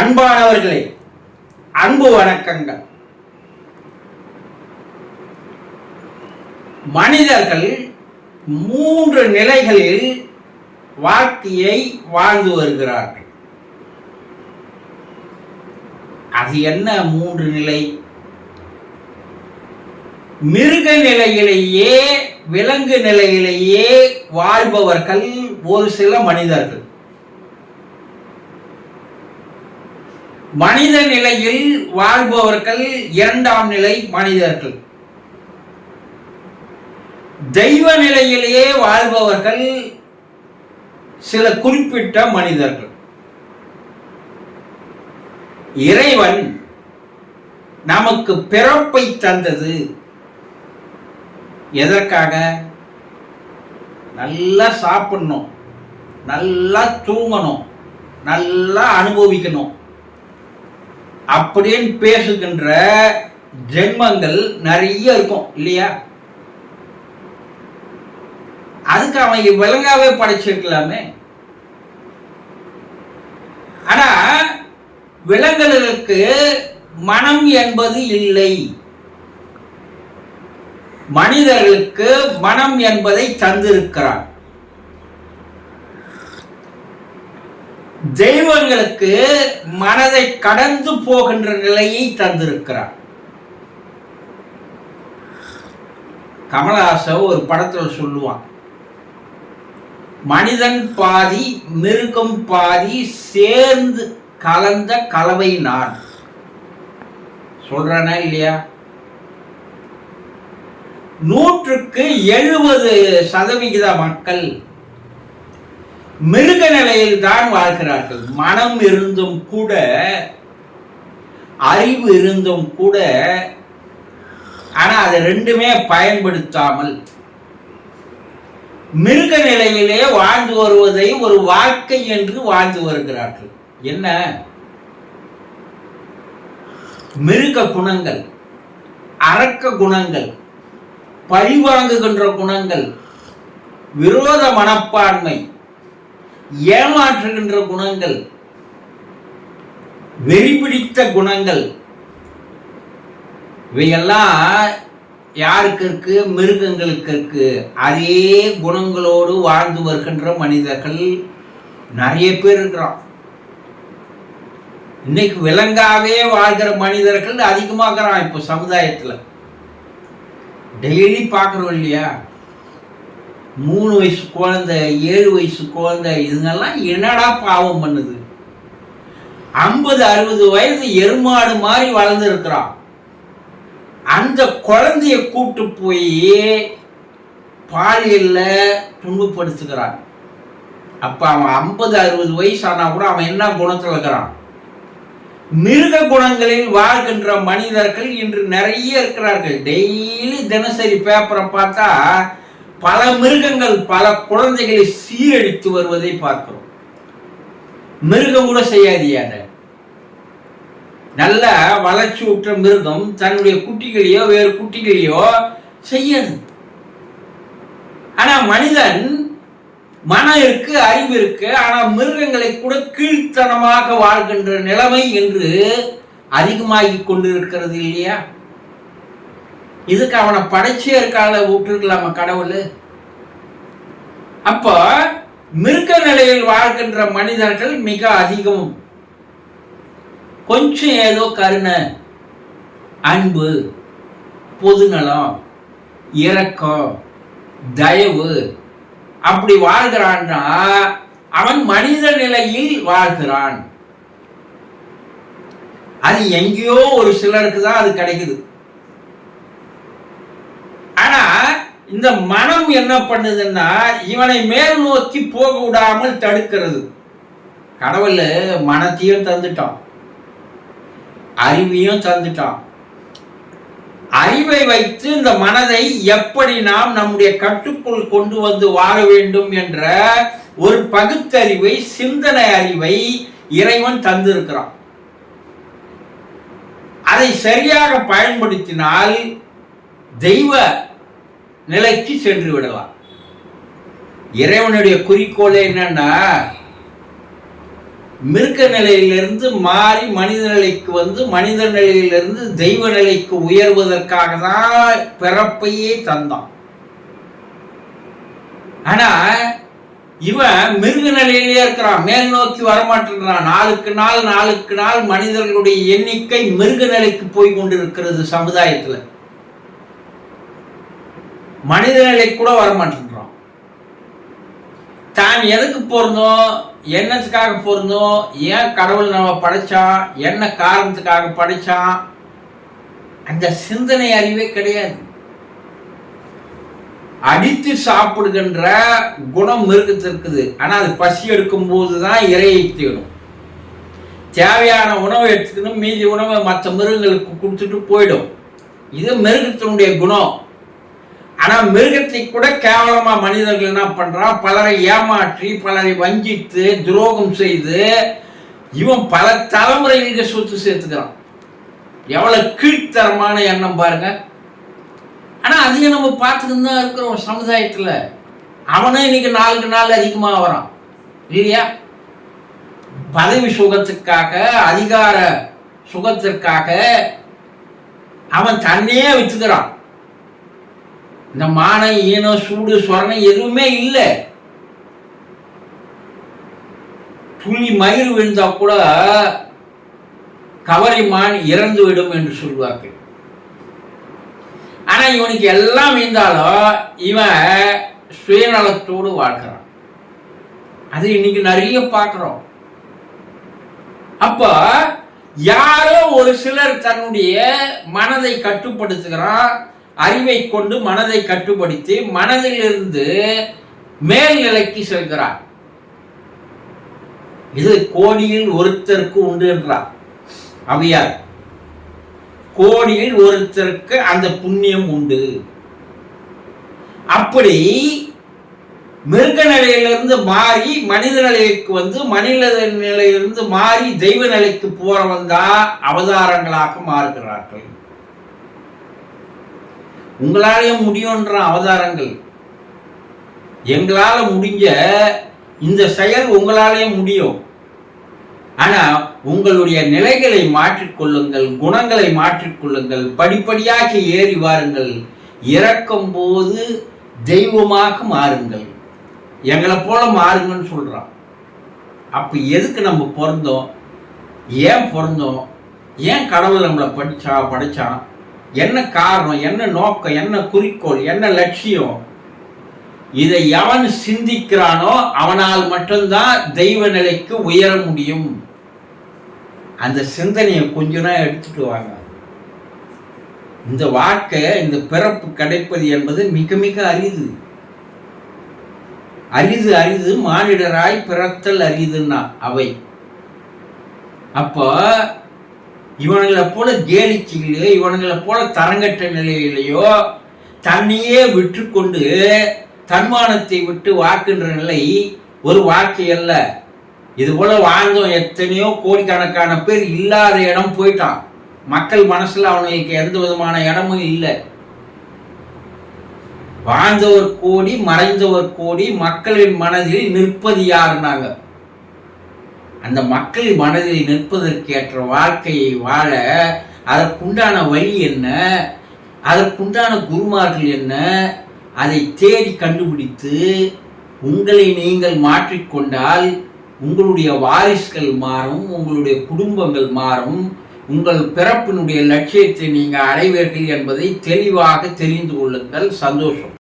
அன்பானவர்களே, அன்பு வணக்கங்கள். மனிதர்கள் 3 நிலைகளில் வாழ்க்கையை வாழ்ந்து வருகிறார்கள். அது என்ன 3 நிலை? மிருக நிலையிலேயே, விலங்கு நிலையிலேயே வாழ்பவர்கள் ஒரு சில மனிதர்கள். மனித நிலையில் வாழ்பவர்கள் 2ஆம் நிலை மனிதர்கள். தெய்வ நிலையிலேயே வாழ்பவர்கள் சில குறிப்பிட்ட மனிதர்கள். இறைவன் நமக்கு பிறப்பை தந்தது எதற்காக? நல்லா சாப்பிடணும், நல்லா தூங்கணும், நல்லா அனுபவிக்கணும் அப்படின்னு பேசுகின்ற ஜென்மங்கள் நிறைய இருக்கும் இல்லையா? அதுக்கு அவங்க விலங்காவே படைச்சிருக்கலாமே. ஆனா விலங்குகளுக்கு மனம் என்பது இல்லை. மனிதர்களுக்கு மனம் என்பதை தந்திருக்கிறார். தெய்வங்களுக்கு மனதை கடந்து போகின்ற நிலையை தந்திருக்கிறார். கமலஹாசன் ஒரு படத்தில் சொல்லுவான், மனிதன் பாதி மிருகம் பாதி சேர்ந்து கலந்த கலவை நான். சொல்றானா இல்லையா? 100க்கு 70% மக்கள் மிருக நிலையில் தான் வாழ்கிறார்கள். மனம் இருந்தும் கூட, அறிவு இருந்தும் கூட, ஆனா அது ரெண்டுமே பயன்படுத்தாமல் மிருக நிலையிலே வாழ்ந்து வருவதை ஒரு வாழ்க்கை என்று வாழ்ந்து வருகிறார்கள். என்ன? மிருக குணங்கள், அரக்க குணங்கள், பழிவாங்குகின்ற குணங்கள், விரோத மனப்பான்மை, ஏமாற்றுகின்ற குணங்கள், வெறிபிடித்த குணங்கள், இவையெல்லாம் யாருக்கு இருக்கு? மிருகங்களுக்கு இருக்கு. அதே குணங்களோடு வாழ்ந்து வருகின்ற மனிதர்கள் நிறைய பேர் இருக்கிறான். இன்னைக்கு விலங்காவே வாழ்கிற மனிதர்கள் அதிகமாகிறான். இப்போ சமுதாயத்தில் டெய்லி பார்க்குறோம் இல்லையா? 3 வயசு குழந்தை, 7 வயசு குழந்தை, இதுங்கெல்லாம் என்னடா பாவம் பண்ணுது? 50-60 வயது எருமாடு மாதிரி வளர்ந்து இருக்கிறான். அந்த குழந்தைய கூட்டு போய் பாலியல்ல துன்பப்படுத்துகிறான். அப்ப அவன் 50-60 வயசு ஆனா கூட அவன் என்ன குணத்தில் இருக்கிறான்? மிருக குணங்களில் வாழ்கின்ற மனிதர்கள் இன்று நிறைய இருக்கிறார்கள். டெய்லி தினசரி பேப்பரை பார்த்தா பல மிருகங்கள் பல குழந்தைகளை சீரழித்து வருவதை பார்க்கிறோம். மிருகம் கூட செய்யாதியாத. நல்ல வளர்ச்சி உற்ற மிருகம் தன்னுடைய குட்டிகளையோ வேறு குட்டிகளையோ செய்யாது. ஆனா மனிதன் மனம் இருக்கு, அறிவு இருக்கு, ஆனா மிருகங்களை கூட கீழ்த்தனமாக வாழ்கின்ற நிலைமை என்று அதிகமாகி கொண்டிருக்கிறது இல்லையா? இதுக்கு அவனை படைச்சே இருக்கால விட்டுருக்கலாமா கடவுள்? அப்போ மிருக நிலையில் வாழ்கின்ற மனிதர்கள் மிக அதிகம். கொஞ்சம் ஏதோ கருணை, அன்பு, பொதுநலம், இரக்கம், தயவு அப்படி வாழ்கிறான்னா அவன் மனித நிலையில் வாழ்கிறான். அது எங்கேயோ ஒரு சிலருக்கு தான் அது கிடைக்குது. ஆனா இந்த மனம் என்ன பண்ணுதுன்னா இவனை மேல் நோக்கி போக விடாமல் தடுக்கிறது. கடவுள் மனத்தையும் தந்துட்டான், அறிவையும் தந்துட்டான். அறிவை வைத்து இந்த மனதை எப்படி நாம் நம்முடைய கட்டுக்குள் கொண்டு வந்து வாழ வேண்டும் என்ற ஒரு பகுத்தறிவை, சிந்தனை அறிவை இறைவன் தந்திருக்கிறான். அதை சரியாக பயன்படுத்தினால் தெய்வ நிலைக்கு சென்று விடலாம். இறைவனுடைய குறிக்கோளே என்னன்னா மிருக நிலையிலிருந்து மாறி மனித நிலைக்கு வந்து மனித நிலையிலிருந்து தெய்வ நிலைக்கு உயர்வதற்காக தான் பிறப்பையே தந்தான். ஆனா இவன் மிருக நிலையிலே இருக்கிறான், மேல் நோக்கி வரமாட்டேங்கிறான். நாளுக்கு நாள் மனிதர்களுடைய எண்ணிக்கை மிருக நிலைக்கு போய் கொண்டிருக்கிறது. சமுதாயத்துல மனித நிலை கூட வரமாட்டேங்கிறான். தான் எதுக்கு பொருந்தோம், என்னத்துக்காக பொருந்தோம், ஏன் கடவுள் நம்ம படைச்சான், என்ன காரணத்துக்காக படைச்சான், அந்த சிந்தனை அறிவே கிடையாது. அடித்து சாப்பிடுகின்ற குணம் மிருகத்திற்கு இருக்குது. ஆனா அது பசி எடுக்கும் போதுதான் இறையை தேடும். தேவையான உணவை எடுத்துக்கணும், மீதி உணவை மற்ற மிருகங்களுக்கு கொடுத்துட்டு போயிடும். இது மிருகத்தினுடைய குணம். ஆனா மிருகத்தை கூட கேவலமா மனிதர்கள் என்ன பண்றான், பலரை ஏமாற்றி பலரை வஞ்சித்து துரோகம் செய்து இவன் பல தலைமுறைகளுக்கு சொத்து சேர்த்துக்கிறான். எவ்வளவு கீழ்த்தரமான எண்ணம் பாருங்க. ஆனா அதையும் நம்ம பார்த்துட்டு தான் இருக்கிறோம் சமுதாயத்துல. அவனே இன்னைக்கு நாளுக்கு நாள் அதிகமா வரான் இல்லையா? பதவி சுகத்துக்காக, அதிகார சுகத்திற்காக அவன் தன்னையே வித்துக்கிறான். இந்த மானம், ஈனம், சூடு, சொரணை எதுவுமே இல்லை. துளி மயிர் விழுந்தா கூட கவரி மான் இறந்து விடும் என்று சொல்வார்கள். ஆனா இவனுக்கு எல்லாம் இருந்தாலும் இவன் சுயநலத்தோடு வாழ்கிறான். அது இன்னைக்கு நிறைய பார்க்கிறோம். அப்ப யாரோ ஒரு சிலர் தன்னுடைய மனதை கட்டுப்படுத்துகிறான். அறிவை கொண்டு மனதை கட்டுப்படுத்தி மனதிலிருந்து மேல்நிலைக்கு செல்கிறார். இது கோடியில் ஒருத்தருக்கு உண்டு என்றார் அவையார். கோடியில் ஒருத்தருக்கு அந்த புண்ணியம் உண்டு. அப்படி மிருக நிலையிலிருந்து மாறி மனித நிலைக்கு வந்து மனித நிலையிலிருந்து மாறி தெய்வ நிலைக்கு போறவன் தான் அவதாரங்களாக மாறுகிறார்கள். உங்களாலேயும் முடியும்ன்ற அவதாரங்கள். எங்களால முடிஞ்ச இந்த செயல் உங்களாலேயும் முடியும். ஆனா உங்களுடைய நிலைகளை மாற்றிக்கொள்ளுங்கள், குணங்களை மாற்றிக்கொள்ளுங்கள், படிப்படியாக ஏறி வாருங்கள். இறக்கும் போது தெய்வமாக மாறுங்கள், எங்களை போல மாறுங்கன்னு சொல்றான். அப்ப எதுக்கு நம்ம பிறந்தோம், ஏன் பிறந்தோம், ஏன் கடவுள் நம்மளை படைச்சான், என்ன காரணம், என்ன நோக்கம், என்ன குறிக்கோள், என்ன லட்சியம், இதை எவன் சிந்திக்கிறானோ அவனால் மட்டும்தான் தெய்வ நிலைக்கு உயர முடியும். அந்த சிந்தனையை கொஞ்ச நாள் எடுத்துட்டு வாங்க. இந்த வாழ்க்கை, இந்த பிறப்பு கிடைப்பது என்பது மிக மிக அரிது. அரிது அரிது மானிடராய் பிறத்தல் அரிதுன்னா அவை. அப்போ இவனுங்களை போல கேலிச்சிலையோ, இவனுங்களை போல தரங்கட்ட நிலையிலையோ தன்னையே விட்டு கொண்டு தன்மானத்தை விட்டு வாக்குன்ற நிலை ஒரு வாழ்க்கை அல்ல. இது போல வாழ்ந்தோம் எத்தனையோ கோடிக்கணக்கான பேர் இல்லாத இடம் போயிட்டான். மக்கள் மனசுல அவனுக்கு எந்த விதமான இடமும் இல்லை. வாழ்ந்தவர் கோடி, மறைந்தவர் கோடி, மக்களின் மனதில் நிற்பது யாருனாங்க. அந்த மக்கள் மனதில் நிற்பதற்கேற்ற வாழ்க்கையை வாழ அதற்குண்டான வழி என்ன, அதற்குண்டான குருமார்கள் என்ன, அதை தேடி கண்டுபிடித்து உங்களை நீங்கள் மாற்றிக்கொண்டால் உங்களுடைய வாரிசுகள் மாறும், உங்களுடைய குடும்பங்கள் மாறும், உங்கள் பிறப்பினுடைய லட்சியத்தை நீங்கள் அடைவீர்கள் என்பதை தெளிவாக தெரிந்து கொள்ளுங்கள். சந்தோஷம்.